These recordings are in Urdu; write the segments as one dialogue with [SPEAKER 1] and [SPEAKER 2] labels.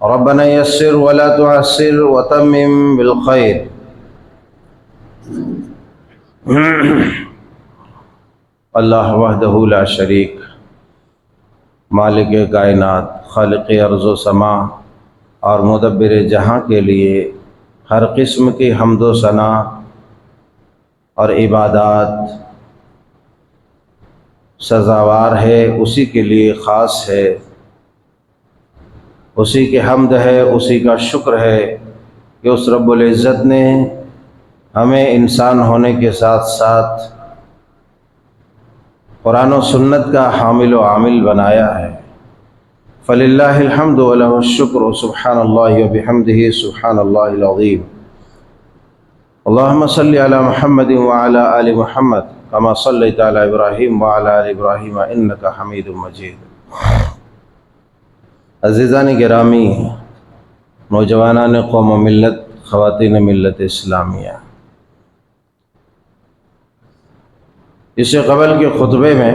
[SPEAKER 1] ربنا يسر ولا تعسر وتمم بالخير. اللہ وحدہ لا شریک، مالک کائنات، خالق ارض و سما اور مدبر جہاں کے لیے ہر قسم کی حمد و ثنا اور عبادات سزاوار ہے، اسی کے لیے خاص ہے، اسی کی حمد ہے، اسی کا شکر ہے کہ اس رب العزت نے ہمیں انسان ہونے کے ساتھ ساتھ قرآن و سنت کا حامل و عامل بنایا ہے. فللہ الحمد ولہ الشکر، سبحان اللہ وبحمدہ سبحان اللہ العظیم. اللہم صلی علی محمد وعلی آل محمد کما صلیت علی ابراہیم وعلی آل ابراہیم انک حمید مجید. عزیزان گرامی، نوجوانان قوم و ملت، خواتین ملت اسلامیہ، اس سے قبل کے خطبے میں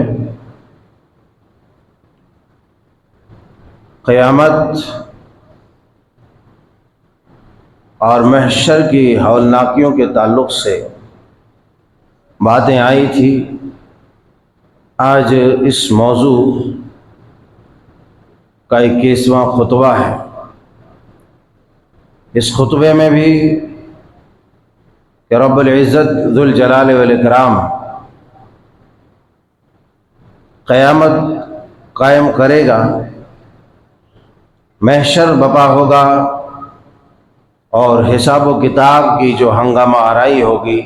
[SPEAKER 1] قیامت اور محشر کی ہولناکیوں کے تعلق سے باتیں آئی تھی. آج اس موضوع کا 21واں خطبہ ہے. اس خطبے میں بھی کہ رب العزت ذوالجلال والاکرام قیامت قائم کرے گا، محشر بپا ہوگا اور حساب و کتاب کی جو ہنگامہ آرائی ہوگی،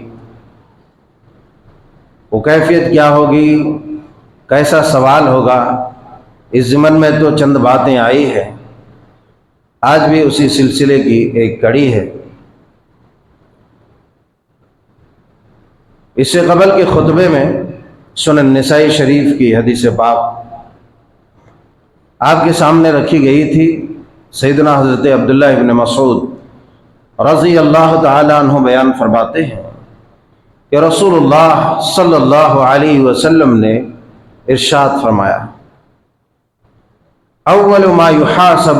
[SPEAKER 1] وہ کیفیت کیا ہوگی، کیسا سوال ہوگا، اس ضمن میں تو چند باتیں آئی ہیں. آج بھی اسی سلسلے کی ایک کڑی ہے. اس سے قبل کے خطبے میں سنن نسائی شریف کی حدیث پاک آپ کے سامنے رکھی گئی تھی. سیدنا حضرت عبداللہ ابن مسعود رضی اللہ تعالی عنہ بیان فرماتے ہیں کہ رسول اللہ صلی اللہ علیہ وسلم نے ارشاد فرمایا، اول ما یحاسب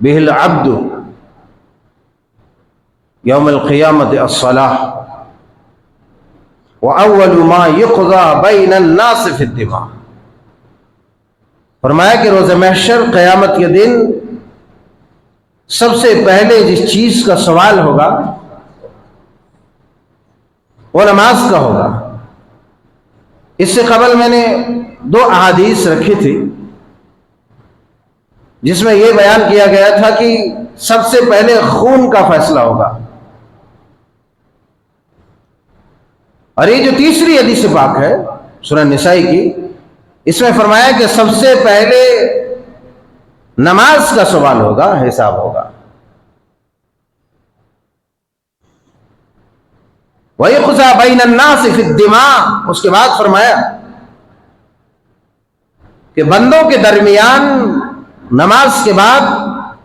[SPEAKER 1] به العبد یوم القیامت الصلاۃ واول ما یقضى بین الناس فی الدماء. فرمایا کہ روز محشر قیامت کے دن سب سے پہلے جس چیز کا سوال ہوگا وہ نماز کا ہوگا. اس سے قبل میں نے 2 احادیث رکھی تھی جس میں یہ بیان کیا گیا تھا کہ سب سے پہلے خون کا فیصلہ ہوگا، اور یہ جو تیسری حدیث پاک ہے سنن نسائی کی، اس میں فرمایا کہ سب سے پہلے نماز کا سوال ہوگا، حساب ہوگا. وَيُقْضَى بَيْنَ النَّاسِ فِي الدِّمَاءِ، اس کے بعد فرمایا کہ بندوں کے درمیان نماز کے بعد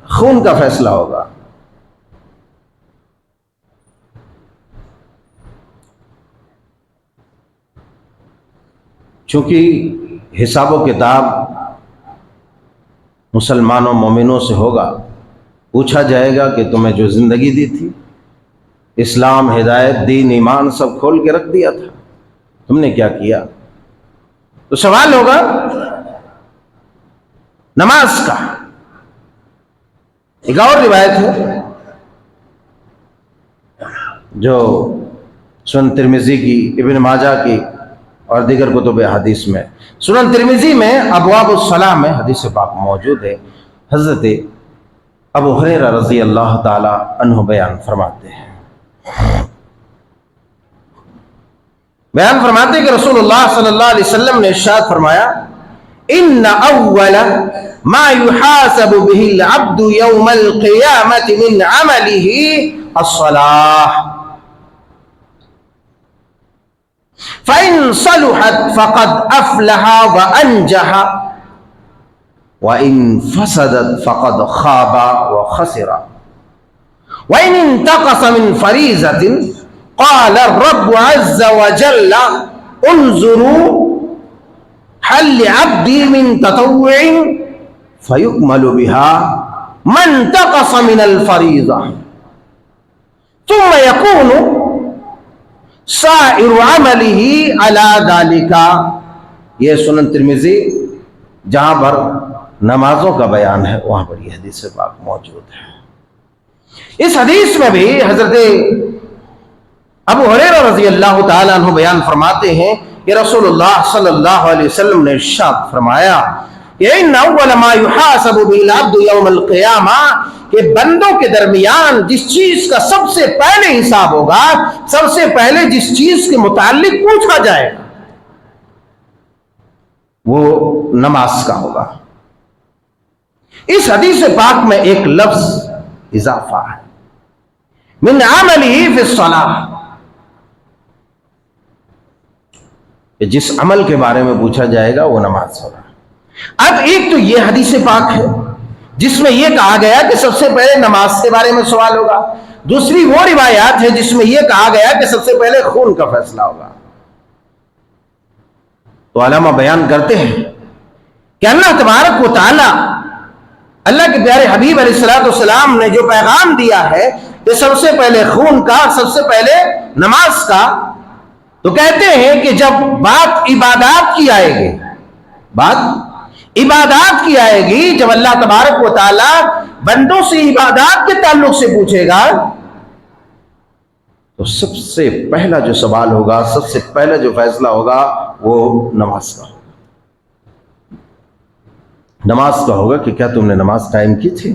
[SPEAKER 1] خون کا فیصلہ ہوگا. چونکہ حساب و کتاب مسلمانوں مومنوں سے ہوگا، پوچھا جائے گا کہ تمہیں جو زندگی دی تھی، اسلام، ہدایت، دین، ایمان سب کھول کے رکھ دیا تھا، تم نے کیا کیا؟ تو سوال ہوگا نماز کا. ایک اور روایت ہے جو سنن ترمذی کی، ابن ماجہ کی اور دیگر کتب حدیث میں. سنن ترمذی میں ابواب الصلاۃ میں حدیث پاک موجود ہے. حضرت ابو ہریرہ رضی اللہ تعالی عنہ بیان فرماتے ہیں کہ رسول اللہ صلی اللہ علیہ وسلم نے ارشاد فرمایا، ان اول ما يحاسب به العبد يوم القيامة من عمله الصلاة فإن صلحت فقد أفلح وأنجح وإن فسدت فقد خاب وخسر وإن انتقص من فريضة قال الرب عز وجل انظروا هل لعبدي من تطوع فيكمل بها
[SPEAKER 2] من تقص من الفریضہ ثم يكون سائر عمله على ذلك. یہ سنن ترمذی جہاں پر نمازوں کا بیان ہے وہاں پر یہ حدیث پاک موجود ہے. اس حدیث میں بھی حضرت ابو ہریرہ رضی اللہ تعالیٰ عنہ بیان فرماتے ہیں کہ رسول اللہ صلی اللہ علیہ وسلم نے ارشاد فرمایا کہ ان اول ما يحاسب به العبد يوم القیامہ، کہ بندوں کے درمیان جس چیز کا سب سے پہلے حساب ہوگا، سب سے پہلے جس چیز کے متعلق پوچھا جائے گا وہ نماز کا ہوگا. اس حدیث پاک میں ایک لفظ اضافہ ہے، من عمله فی الصلاۃ، کہ جس عمل کے بارے میں پوچھا جائے گا وہ نماز ہوگا. اب ایک تو یہ حدیث پاک ہے جس میں یہ کہا گیا کہ سب سے پہلے نماز کے بارے میں سوال ہوگا. دوسری وہ روایات ہے جس میں یہ کہا گیا کہ سب سے پہلے خون کا فیصلہ ہوگا. تو علماء بیان کرتے ہیں کہ اللہ تبارک و تعالی اللہ کے پیارے حبیب علیہ الصلوۃ والسلام نے جو پیغام دیا ہے کہ سب سے پہلے خون کا، سب سے پہلے نماز کا، تو کہتے ہیں کہ جب بات عبادات کی آئے گی، بات عبادات کی آئے گی، جب اللہ تبارک و تعالی بندوں سے عبادات کے تعلق سے پوچھے گا تو سب سے پہلا جو سوال ہوگا، سب سے پہلا جو فیصلہ ہوگا وہ نماز کا ہوگا. نماز کا ہوگا کہ کیا تم نے نماز قائم کی تھی.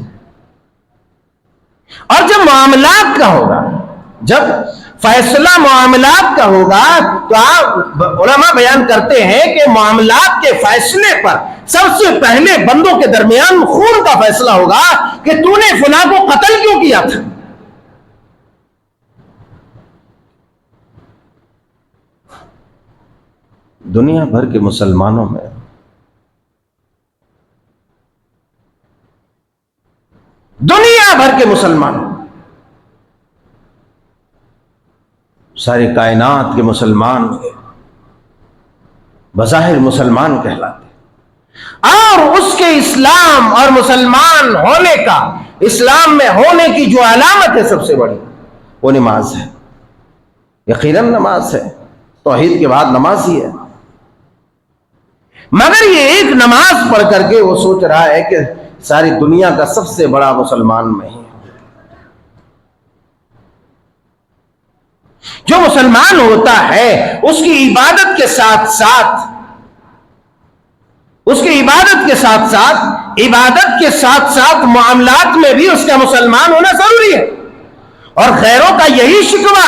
[SPEAKER 2] اور جب معاملات کا ہوگا، جب فیصلہ معاملات کا ہوگا، تو آپ علماء بیان کرتے ہیں کہ معاملات کے فیصلے پر سب سے پہلے بندوں کے درمیان خون کا فیصلہ ہوگا کہ تو نے فلاں کو قتل کیوں کیا تھا. دنیا بھر کے مسلمانوں میں ساری کائنات کے مسلمان بظاہر مسلمان کہلاتے، اور اس کے اسلام اور مسلمان ہونے کا، اسلام میں ہونے کی جو علامت ہے سب سے بڑی وہ نماز ہے. یقیناً نماز ہے، توحید کے بعد نماز ہی ہے. مگر یہ ایک نماز پڑھ کر کے وہ سوچ رہا ہے کہ ساری دنیا کا سب سے بڑا مسلمان میں ہی. جو مسلمان ہوتا ہے اس کی عبادت کے ساتھ ساتھ معاملات میں بھی اس کا مسلمان ہونا ضروری ہے. اور غیروں کا یہی شکوہ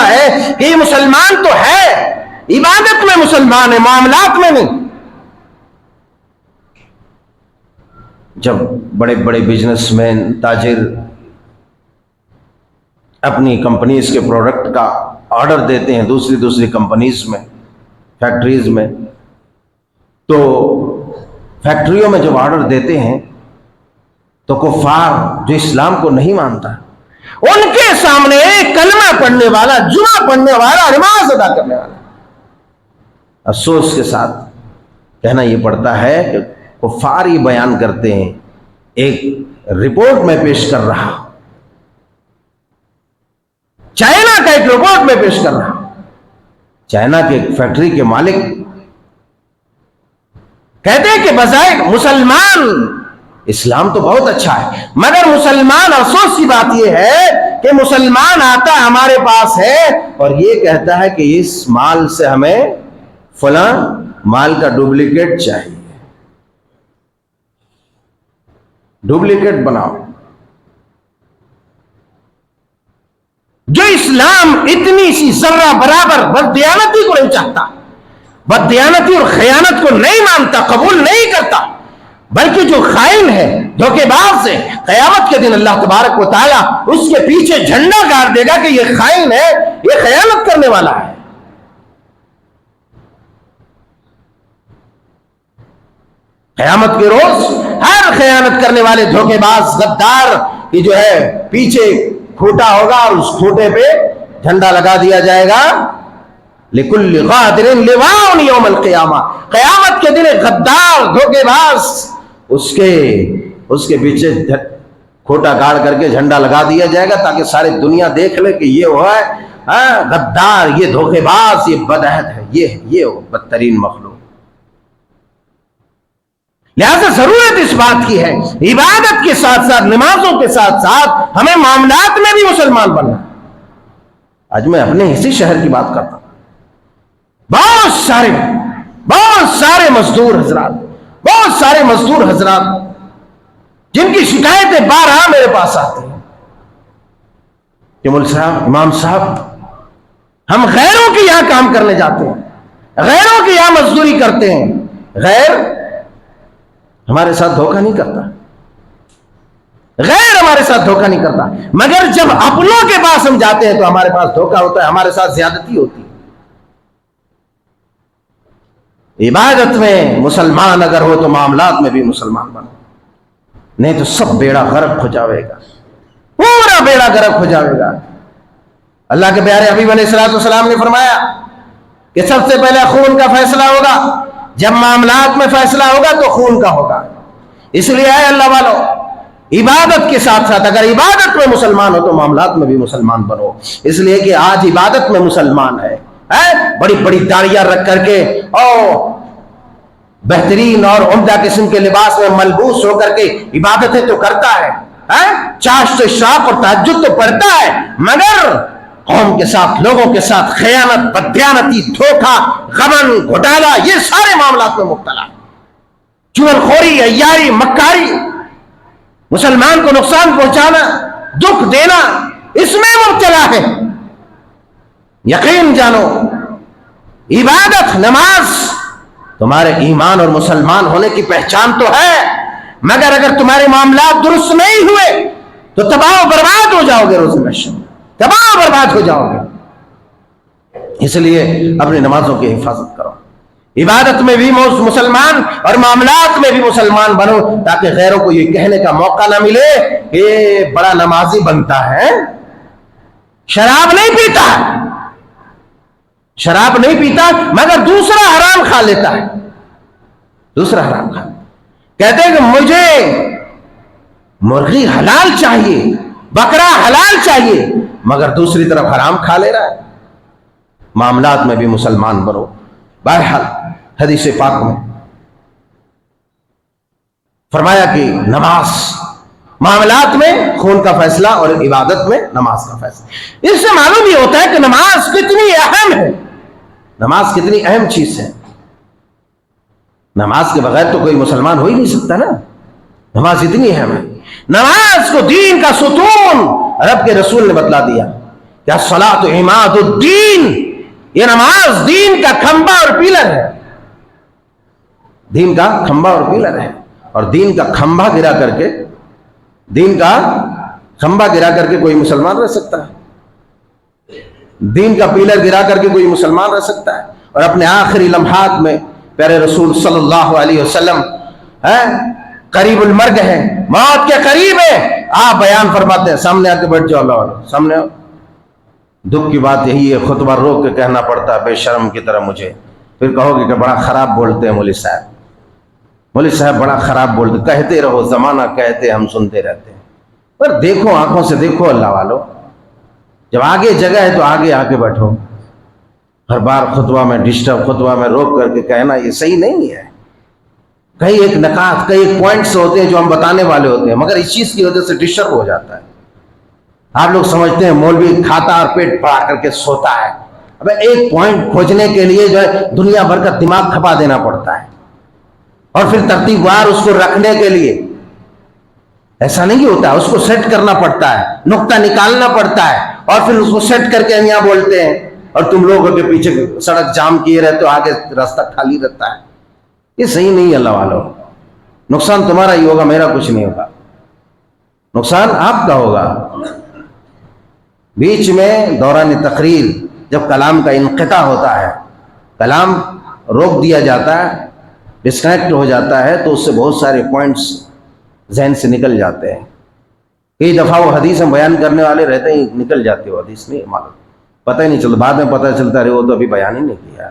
[SPEAKER 2] ہے کہ یہ مسلمان تو ہے، عبادت میں مسلمان ہے، معاملات میں نہیں. جب بڑے بڑے بزنس مین، تاجر اپنی کمپنیز کے پروڈکٹ کا آرڈر دیتے ہیں دوسری کمپنیز میں، فیکٹریز میں، تو فیکٹریوں میں جب آرڈر دیتے ہیں تو کفار جو اسلام کو نہیں مانتا، ان کے سامنے کلمہ پڑھنے والا، جمعہ پڑھنے والا، نماز ادا کرنے والا، افسوس کے ساتھ کہنا یہ پڑتا ہے کہ کفار یہ بیان کرتے ہیں. ایک رپورٹ میں پیش کر رہا، چائنا کا ایک رپورٹ میں پیش کر رہا، چائنا کے ایک فیکٹری کے مالک کہتے ہیں کہ بظاہر مسلمان، اسلام تو بہت اچھا ہے، مگر مسلمان، افسوس کی بات یہ ہے کہ مسلمان آتا ہمارے پاس ہے اور یہ کہتا ہے کہ اس مال سے ہمیں فلاں مال کا ڈپلیکیٹ چاہیے، ڈپلیکیٹ بناؤ. جو اسلام اتنی سی ذرہ برابر بددیانتی کو نہیں چاہتا، بددیانتی اور خیانت کو نہیں مانتا، قبول نہیں کرتا، بلکہ جو خائن ہے، دھوکے باز ہے، قیامت کے دن اللہ تبارک و تعالیٰ اس کے پیچھے جھنڈا گاڑ دے گا کہ یہ خائن ہے، یہ خیانت کرنے والا ہے. قیامت کے روز ہر خیانت کرنے والے دھوکے باز غدار کی جو ہے پیچھے کھوٹا ہوگا اور اس کھوٹے پہ جھنڈا لگا دیا جائے گا، لِكُلِّ غَادِرٍ لِوَاءٌ يَوْمَ الْقِيَامَةِ، قیامت کے دن غدار دھوکے باز اس کے پیچھے کھوٹا گاڑ کر کے جھنڈا لگا دیا جائے گا تاکہ ساری دنیا دیکھ لے کہ یہ وہ ہے غدار، یہ دھوکے باز، یہ بدعہد ہے، یہ بدترین مخلوق۔ لہذا ضرورت اس بات کی ہے عبادت کے ساتھ ساتھ، نمازوں کے ساتھ ساتھ ہمیں معاملات میں بھی مسلمان بننا۔ آج میں اپنے اسی شہر کی بات کرتا ہوں، بہت سارے مزدور حضرات جن کی شکایتیں بارہا میرے پاس آتی ہیں کہ مول صاحب، امام صاحب، ہم غیروں کے یہاں کام کرنے جاتے ہیں، غیروں کے یہاں مزدوری کرتے ہیں، غیر ہمارے ساتھ دھوکہ نہیں کرتا، غیر ہمارے ساتھ دھوکہ نہیں کرتا، مگر جب اپنوں کے پاس ہم جاتے ہیں تو ہمارے پاس دھوکہ ہوتا ہے، ہمارے ساتھ زیادتی ہوتی ہے۔ عبادت میں مسلمان اگر ہو تو معاملات میں بھی مسلمان بنو، نہیں تو سب بیڑا غرق ہو جاوے گا، پورا بیڑا غرق ہو جاوے گا۔ اللہ کے پیارے حبیب علیہ الصلوۃ والسلام نے فرمایا کہ سب سے پہلے خون کا فیصلہ ہوگا، جب معاملات میں فیصلہ ہوگا تو خون کا ہوگا۔ اس لیے اے اللہ والو، عبادت کے ساتھ ساتھ اگر عبادت میں مسلمان ہو تو معاملات میں بھی مسلمان بنو، اس لیے کہ آج عبادت میں مسلمان ہے، بڑی بڑی داڑیاں رکھ کر کے اور بہترین اور عمدہ قسم کے لباس میں ملبوس ہو کر کے عبادتیں تو کرتا ہے، چاشت اشراق اور تہجد تو پڑھتا ہے، مگر قوم کے ساتھ، لوگوں کے ساتھ خیانت، بددیانتی، دھوکہ، غبن، گھوٹالہ، یہ سارے معاملات میں مبتلا ہے۔ چغل خوری، عیاری، مکاری، مسلمان کو نقصان پہنچانا، دکھ دینا، اس میں مبتلا ہے۔ یقین جانو، عبادت، نماز تمہارے ایمان اور مسلمان ہونے کی پہچان تو ہے، مگر اگر تمہارے معاملات درست نہیں ہوئے تو تباہ و برباد ہو جاؤ گے، روز محشر تباہ و برباد ہو جاؤ گے۔ اس لیے اپنی نمازوں کی حفاظت کرو، عبادت میں بھی مسلمان اور معاملات میں بھی مسلمان بنو، تاکہ غیروں کو یہ کہنے کا موقع نہ ملے کہ یہ بڑا نمازی بنتا ہے، شراب نہیں پیتا مگر دوسرا حرام کھا لیتا ہے، دوسرا حرام کھا، کہتے ہیں کہ مجھے مرغی حلال چاہیے، بکرا حلال چاہیے، مگر دوسری طرف حرام کھا لے رہا ہے۔ معاملات میں بھی مسلمان بنو۔ بہرحال حدیث پاک میں فرمایا کہ نماز، معاملات میں خون کا فیصلہ اور عبادت میں نماز کا فیصلہ۔ اس سے معلوم یہ ہوتا ہے کہ نماز کتنی اہم ہے، نماز کتنی اہم چیز ہے۔ نماز کے بغیر تو کوئی مسلمان ہو ہی نہیں سکتا نا، نماز اتنی اہم ہے۔ نماز کو دین کا ستون رب کے رسول نے بتلا دیا کہ الصلاۃ عماد الدین، یہ نماز دین کا کھمبا اور پیلر ہے، دین کا کھمبا اور پیلر ہے۔ اور دین کا کھمبا گرا کر کے، دین کا کھمبا گرا کر کے کوئی مسلمان رہ سکتا ہے؟ دین کا پیلر گرا کر کے کوئی مسلمان رہ سکتا ہے؟ اور اپنے آخری لمحات میں پیارے رسول صلی اللہ علیہ وسلم قریب المرگ ہے، موت کے قریب ہے، آپ بیان فرماتے ہیں، سامنے آ کے بیٹھ جاؤ، اللہ والو سامنے آؤ۔ دکھ کی بات یہی ہے، خطبہ روک کے کہنا پڑتا ہے بے شرم کی طرح مجھے، پھر کہو گے کہ بڑا خراب بولتے ہیں مولوی صاحب بڑا خراب بولتے، کہتے رہو، زمانہ کہتے ہم سنتے رہتے ہیں، پر دیکھو، آنکھوں سے دیکھو اللہ والو، جب آگے جگہ ہے تو آگے آ کے بیٹھو۔ ہر بار خطبہ میں ڈسٹرب، خطبہ میں روک کر کے کہنا یہ صحیح نہیں ہے۔ کئی ایک نکات، کئی ایک پوائنٹس ہوتے ہیں جو ہم بتانے والے ہوتے ہیں، مگر اس چیز کی وجہ سے ڈسٹرب ہو جاتا ہے۔ آپ لوگ سمجھتے ہیں مولوی کھاتا اور پیٹ پڑا کر کے سوتا ہے، ابے ایک پوائنٹ کھوجنے کے لیے جو ہے دنیا بھر کا دماغ کھپا دینا پڑتا ہے، اور پھر ترتیب وار اس کو رکھنے کے لیے ایسا نہیں ہوتا، اس کو سیٹ کرنا پڑتا ہے، نقطہ نکالنا پڑتا ہے، اور پھر اس کو سیٹ کر کے ہم یہاں بولتے ہیں، اور تم لوگوں کے پیچھے سڑک جام کیے رہتے ہو، آگے راستہ خالی رہتا ہے۔ یہ صحیح نہیں ہے اللہ والو، نقصان تمہارا ہی ہوگا، میرا کچھ نہیں ہوگا، نقصان آپ کا ہوگا۔ بیچ میں دوران تقریر جب کلام کا انقطاع ہوتا ہے، کلام روک دیا جاتا ہے، ڈسکنیکٹ ہو جاتا ہے، تو اس سے بہت سارے پوائنٹس ذہن سے نکل جاتے ہیں۔ کئی دفعہ وہ حدیث ہم بیان کرنے والے رہتے ہیں، نکل جاتے ہو، حدیث نہیں معلوم،
[SPEAKER 1] پتہ ہی نہیں چلتا، بعد میں پتہ چلتا ہے وہ تو ابھی بیان ہی نہیں کیا۔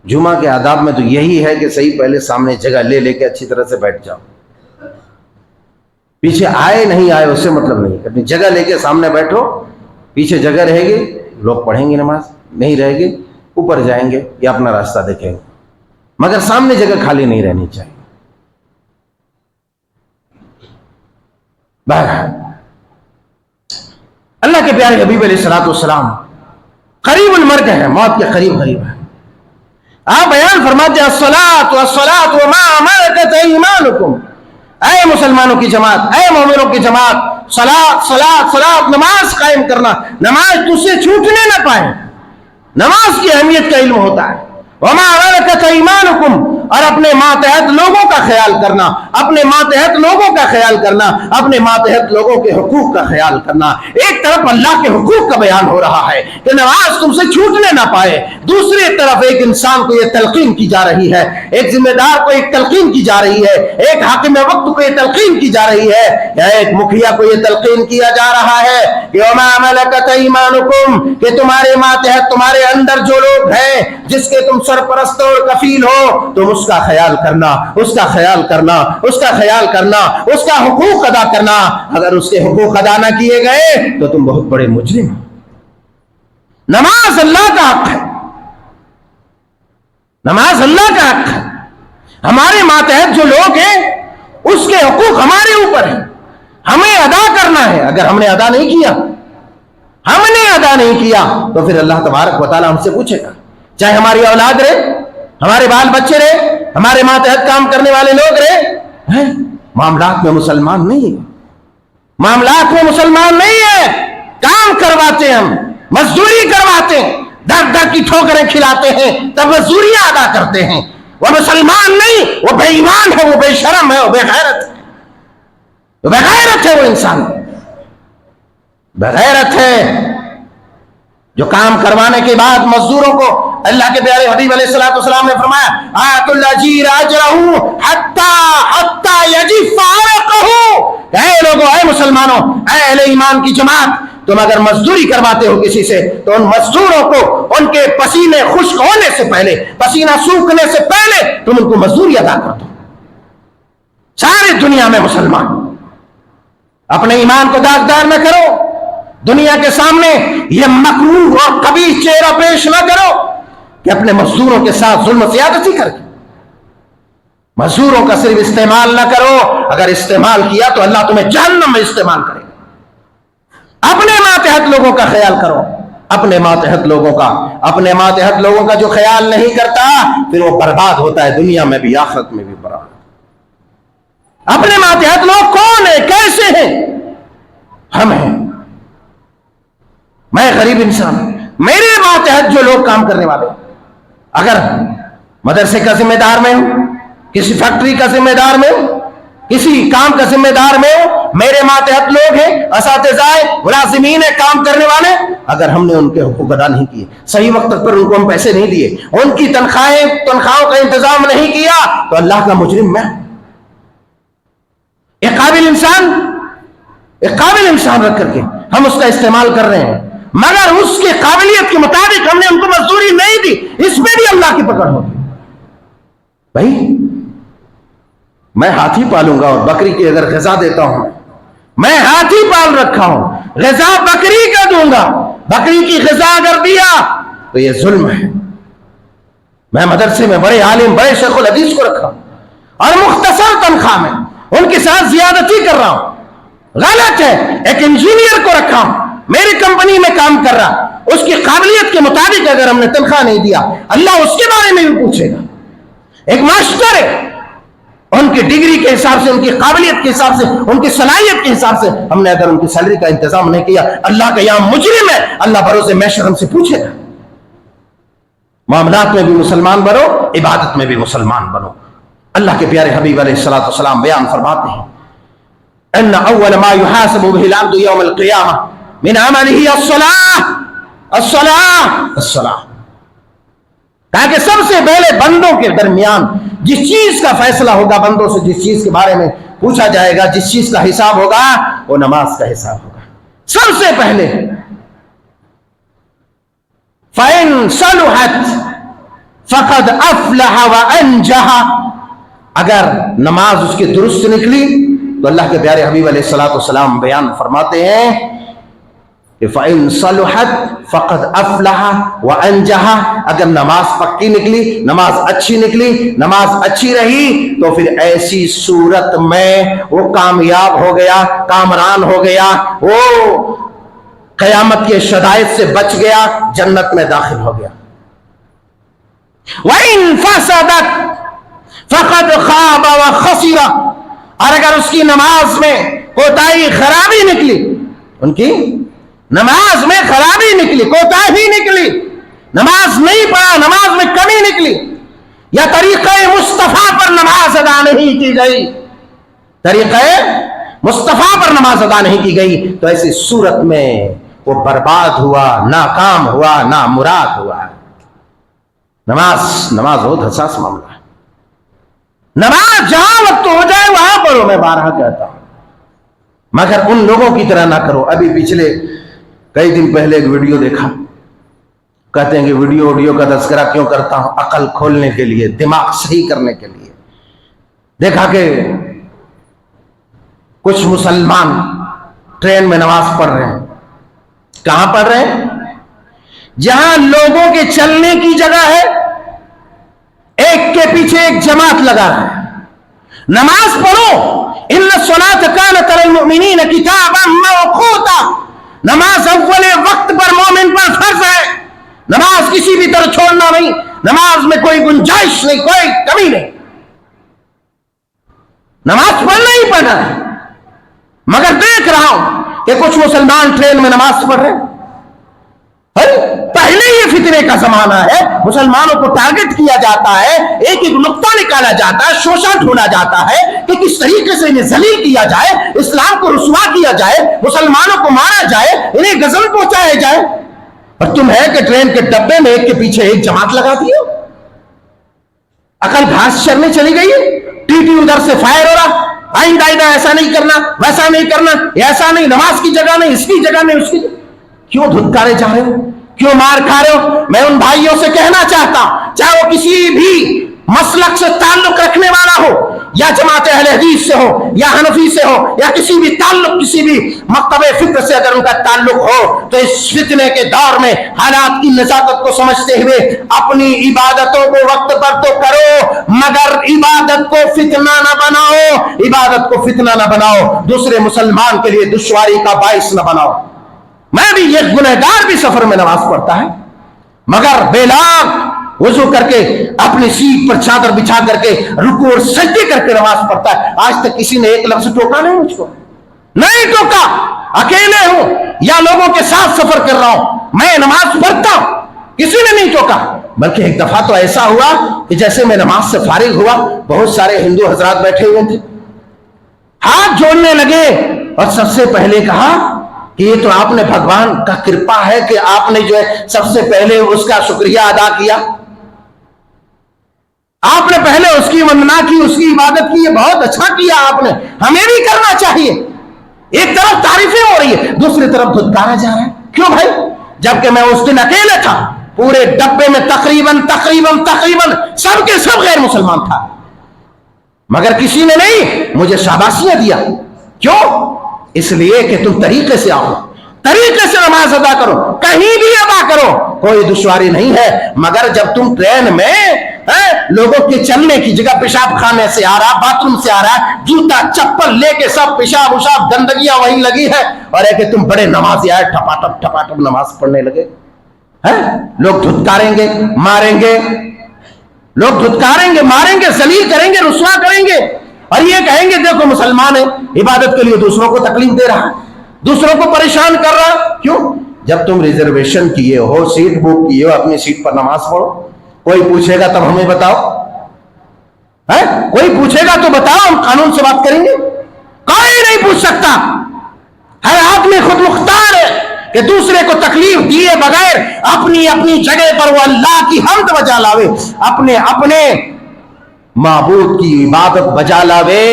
[SPEAKER 1] جمعہ کے آداب میں تو یہی ہے کہ صحیح پہلے سامنے جگہ لے کے اچھی طرح سے بیٹھ جاؤ، پیچھے آئے نہیں آئے اس سے مطلب نہیں، اپنی جگہ لے کے سامنے بیٹھو، پیچھے جگہ رہے گی لوگ پڑھیں گے نماز، نہیں رہے گی اوپر جائیں گے یا اپنا راستہ دیکھیں گے، مگر سامنے جگہ خالی نہیں رہنی چاہیے۔ بہرحال اللہ کے پیارے حبیب علیہ الصلوۃ والسلام قریب المرگ ہے، موت کے قریب ہے۔ آپ بیان فرماتے ہیں الصلاۃ والصلاۃ وما ملکت ایمانکم، اے مسلمانوں کی جماعت، اے مومنوں کی جماعت، صلاۃ صلاۃ صلاۃ، نماز قائم کرنا، نماز تجھ سے چھوٹنے نہ پائے۔ نماز کی اہمیت کا علم ہوتا ہے۔ وما ملکت ایمانکم، اور اپنے ماتحت لوگوں کا خیال کرنا، اپنے ماتحت لوگوں کا خیال کرنا، اپنے ماتحت لوگوں کے حقوق کا خیال کرنا۔ ایک طرف اللہ کے حقوق کا بیان ہو رہا ہے کہ نماز تم سے چھوٹنے نہ پائے، دوسری طرف ایک انسان کو یہ تلقین کی جا رہی ہے، ایک ذمہ دار کو ایک تلقین کی جا رہی ہے، ایک حاکم وقت کو یہ تلقین کی جا رہی ہے، یا ایک مکھیا کو یہ تلقین کیا جا رہا ہے کہ وما ملکت ایمانکم، کہ تمہارے ماتحت تمہارے اندر جو لوگ ہیں جس کے تم سرپرست اور کفیل ہو، تم اس کا خیال کرنا، اس کا خیال کرنا، اس کا خیال کرنا، اس کا حقوق ادا کرنا۔ اگر اس کے حقوق ادا نہ کیے گئے تو تم بہت بڑے مجرم ہو۔ نماز اللہ کا حق ہے، نماز اللہ کا حق ہے۔ ہمارے ماتحت جو لوگ ہیں اس کے حقوق ہمارے اوپر ہیں، ہمیں ادا کرنا ہے۔ اگر ہم نے ادا نہیں کیا، ہم نے ادا نہیں کیا تو پھر اللہ تبارک و تعالی ہم سے پوچھے گا، چاہے ہماری اولاد رہے، ہمارے بال بچے رہے، ہمارے ماتحت کام کرنے والے لوگ رہے۔ معاملات میں مسلمان نہیں ہے، معاملات میں مسلمان نہیں ہے، کام کرواتے ہیں، ہم مزدوری کرواتے ہیں، در در کی ٹھوکریں کھلاتے ہیں، تب مزدوریاں ادا کرتے ہیں۔ وہ مسلمان نہیں، وہ بے ایمان ہے، وہ بے شرم ہے، وہ بے غیرت ہے، وہ بے غیرت ہے، وہ انسان بے غیرت ہے جو کام کروانے کے بعد مزدوروں کو اللہ کے پیارے حبیب علیہ الصلوۃ والسلام نے فرمایا آت الاجیر اجرہ حتی یجف عرقہ، اے لوگوں، اے مسلمانوں، اے اہل ایمان کی جماعت، تم اگر مزدوری کرواتے ہو کسی سے تو ان مزدوروں کو ان کے پسینے خشک ہونے سے پہلے، پسینہ سوکھنے سے پہلے تم ان کو مزدوری ادا کر دو۔ ساری دنیا میں مسلمان اپنے ایمان کو داغدار نہ کرو، دنیا کے سامنے یہ مکروہ اور قبیح چہرہ پیش نہ کرو کہ اپنے مزدوروں کے ساتھ ظلم و زیادتی کر کے مزدوروں کا صرف استعمال نہ کرو، اگر استعمال کیا تو اللہ تمہیں جہنم میں استعمال کرے گا۔ اپنے ماتحت لوگوں کا خیال کرو، اپنے ماتحت لوگوں کا، اپنے ماتحت لوگوں کا جو خیال نہیں کرتا پھر وہ برباد ہوتا ہے، دنیا میں بھی آخرت میں بھی برباد۔ اپنے ماتحت لوگ کون ہیں، کیسے ہیں؟ ہم ہیں، میں غریب انسان، میرے ماتحت جو لوگ کام کرنے والے، اگر مدرسے کا ذمہ دار میں ہوں، کسی فیکٹری کا ذمہ دار میں ہوں، کسی کام کا ذمہ دار میں ہوں، میرے ماتحت لوگ ہیں، اساتذہ، ملازمین ہیں، کام کرنے والے، اگر ہم نے ان کے حقوق ادا نہیں کیے، صحیح وقت پر ان کو ہم پیسے نہیں دیے، ان کی تنخواہوں کا انتظام نہیں کیا تو اللہ کا مجرم میں۔ ایک قابل انسان رکھ کر کے ہم اس کا استعمال کر رہے ہیں، مگر اس کے قابلیت کے مطابق ہم نے ان کو مزدوری نہیں دی، اس میں بھی اللہ کی پکڑ ہوگی۔ بھائی میں ہاتھی پالوں گا اور بکری کی اگر غذا دیتا ہوں، میں ہاتھی پال رکھا ہوں، غذا بکری کا دوں گا، بکری کی غذا اگر دیا تو یہ ظلم ہے۔ میں مدرسے میں بڑے عالم، بڑے شیخ الحدیث کو رکھا ہوں اور مختصر تنخواہ میں ان کے ساتھ زیادتی کر رہا ہوں، غلط ہے۔ ایک انجینئر کو رکھا ہوں، میری کمپنی میں کام کر رہا، اس کی قابلیت کے مطابق اگر ہم نے تنخواہ نہیں دیا اللہ اس کے بارے میں بھی پوچھے گا۔ ایک ماسٹر ہے، ان کی ڈگری کے حساب سے، ان کی قابلیت کے حساب سے، ان کی صلاحیت کے حساب سے ہم نے اگر ان کی سیلری کا انتظام نہیں کیا، اللہ کا یہاں مجرم ہے، اللہ بروز محشر ہم سے پوچھے گا۔ معاملات میں بھی مسلمان بنو، عبادت میں بھی مسلمان بنو۔ اللہ کے پیارے حبیب علیہ الصلوۃ والسلام بیان فرماتے ہیں ان اول ما يحاسب به العبد يوم القيامه من عمله الصلاة، کہا کہ سب سے پہلے بندوں کے درمیان جس چیز کا فیصلہ ہوگا، بندوں سے جس چیز کے بارے میں پوچھا جائے گا، جس چیز کا حساب ہوگا وہ نماز کا حساب ہوگا۔ سب سے پہلے
[SPEAKER 2] فَإِن صَلُحَتْ فَقَدْ أَفْلَحَ وَأَنْجَحَ، اگر نماز اس کی درست نکلی تو اللہ کے پیارے حبیب علیہ الصلوۃ والسلام بیان فرماتے ہیں کہ فَإِن صَلُحَتْ فَقَدْ أَفْلَحَ وَأَنْجَحَ، اگر نماز پکی نکلی، نماز اچھی نکلی، نماز اچھی رہی، تو پھر ایسی صورت میں وہ کامیاب ہو گیا، کامران ہو گیا، وہ قیامت کے شدائد سے بچ گیا، جنت میں داخل ہو گیا۔ وَإِن فَسَدَتْ فَقَدْ خَابَ وَخَسِرَ، اور اگر اس کی نماز میں کوتاہی خرابی نکلی، ان کی نماز میں خرابی نکلی، کوتاہی نکلی، نماز نہیں پڑھا، نماز میں کمی نکلی، یا طریقہ مصطفیٰ پر نماز ادا نہیں کی گئی، طریقہ مصطفیٰ پر نماز ادا نہیں کی گئی، تو ایسی صورت میں وہ برباد ہوا، ناکام ہوا، نامراد ہوا۔ نماز بہت حساس معاملہ ہے۔ نماز جہاں وقت ہو جائے وہاں پڑھو، میں بارہا کہتا ہوں، مگر ان لوگوں کی طرح نہ کرو۔ ابھی پچھلے کئی دن پہلے ایک ویڈیو دیکھا، کہتے ہیں کہ ویڈیو کا تذکرہ کیوں کرتا ہوں؟ عقل کھولنے کے لیے، دماغ صحیح کرنے کے لیے۔ دیکھا کہ کچھ مسلمان ٹرین میں نماز پڑھ رہے ہیں۔ کہاں پڑھ رہے ہیں؟ جہاں لوگوں کے چلنے کی جگہ ہے، ایک کے پیچھے ایک جماعت لگا ہے۔ نماز پڑھو، ان الصلاۃ کانت علی المؤمنین کتابا موقوتا، نماز اول وقت پر مومن پر فرض ہے، نماز کسی بھی طرح چھوڑنا نہیں، نماز میں کوئی گنجائش نہیں، کوئی کمی نہیں، نماز پڑھنا ہی پڑھنا ہے۔ مگر دیکھ رہا ہوں کہ کچھ مسلمان ٹرین میں نماز پڑھ رہے ہیں۔ پہلے یہ فتنے کا زمانہ ہے، مسلمانوں کو ٹارگٹ کیا جاتا ہے، ایک ایک نقطہ نکالا جاتا ہے، شوشہ ڈھونڈا جاتا ہے کہ کس طریقے سے انہیں ذلیل کیا جائے، اسلام کو رسوا کیا جائے، مسلمانوں کو مارا جائے، انہیں غزل پہنچایا جائے، اور تم ہے کہ ٹرین کے ڈبے میں ایک کے پیچھے ایک جماعت لگا دی ہو۔ عقل گھاس چرنے چلی گئی ہے، ٹی ٹی ادھر سے فائر ہو رہا، آئندہ ایسا نہیں کرنا، ویسا نہیں کرنا، ایسا نہیں، نماز کی جگہ نہیں، اس کی جگہ نہیں، اس کی جگہ۔ کیوں دھتکارے جا رہے ہو؟ کیوں مار کھا رہے ہو؟ میں ان بھائیوں سے کہنا چاہتا ہوں، چاہے وہ کسی بھی مسلک سے تعلق رکھنے والا ہو، یا جماعت اہل حدیث سے ہو، یا حنفی سے ہو، یا کسی بھی تعلق، کسی بھی مکتب فکر سے اگر ان کا تعلق ہو، تو اس فتنے کے دور میں حالات کی نزاکت کو سمجھتے ہوئے اپنی عبادتوں کو وقت پر تو کرو، مگر عبادت کو فتنہ نہ بناؤ، عبادت کو فتنہ نہ بناؤ، دوسرے مسلمان کے لیے دشواری کا باعث نہ بناؤ۔ میں بھی یہ گنہگار بھی سفر میں نماز پڑھتا ہے، مگر بے لاگ وضو کر کے اپنی سیٹ پر چادر بچھا کر کے رکوع اور سجدے کر کے نماز پڑھتا ہے۔ آج تک کسی نے ایک لفظ ٹوکا نہیں مجھ کو، نہیں ٹوکا۔ اکیلے ہوں یا لوگوں کے ساتھ سفر کر رہا ہوں، میں نماز پڑھتا ہوں، کسی نے نہیں ٹوکا۔ بلکہ ایک دفعہ تو ایسا ہوا کہ جیسے میں نماز سے فارغ ہوا، بہت سارے ہندو حضرات بیٹھے ہوئے تھے، ہاتھ جوڑنے لگے، اور سب سے پہلے کہا کہ یہ تو آپ نے بھگوان کا کرپا ہے کہ آپ نے جو ہے سب سے پہلے اس کا شکریہ ادا کیا، آپ نے پہلے اس کی وندنا کی، اس کی عبادت کی، یہ بہت اچھا کیا آپ نے، ہمیں بھی کرنا چاہیے۔ ایک طرف تعریفیں ہو رہی ہے، دوسری طرف دھتکارا جا رہا ہے۔ کیوں بھائی؟ جبکہ میں اس دن اکیلے تھا، پورے ڈبے میں تقریباً سب کے سب غیر مسلمان تھا، مگر کسی نے نہیں مجھے شاباشیاں دیا۔ کیوں؟ اس لیے کہ تم طریقے سے آؤ، طریقے سے نماز ادا کرو، کہیں بھی ادا کرو، کوئی دشواری نہیں ہے۔ مگر جب تم ٹرین میں لوگوں کے چلنے کی جگہ پیشاب خانے سے آ رہا، باتھ روم سے آ رہا، جوتا چپل لے کے سب پیشاب وشاب گندگیاں وہیں لگی ہے، اور ہے کہ تم بڑے نمازی آئے ٹپاٹپ نماز پڑھنے لگے، لوگ دھتکاریں گے، ماریں گے، لوگ دھتکاریں گے، ماریں گے، ذلیل کریں گے، رسوا کریں گے، اور یہ کہیں گے دیکھو مسلمان ہے، عبادت کے لیے دوسروں کو تکلیف دے رہا، دوسروں کو پریشان کر رہا۔ کیوں؟ جب تم ریزرویشن کیے ہو، سیٹ بک کیے ہو، اپنی سیٹ پر نماز پڑھو۔ کوئی پوچھے گا تب ہمیں بتاؤ، کوئی پوچھے گا تو بتاؤ، ہم قانون سے بات کریں گے؟ کوئی نہیں پوچھ سکتا۔ ہر آدمی خود مختار ہے کہ دوسرے کو تکلیف دیے بغیر اپنی اپنی جگہ پر وہ اللہ کی حمد بجا لاوے، اپنے معبود کی عبادت بجا لاوے۔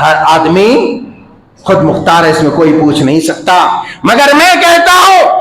[SPEAKER 2] ہر آدمی خود مختار ہے، اس میں کوئی پوچھ نہیں سکتا۔ مگر میں کہتا ہوں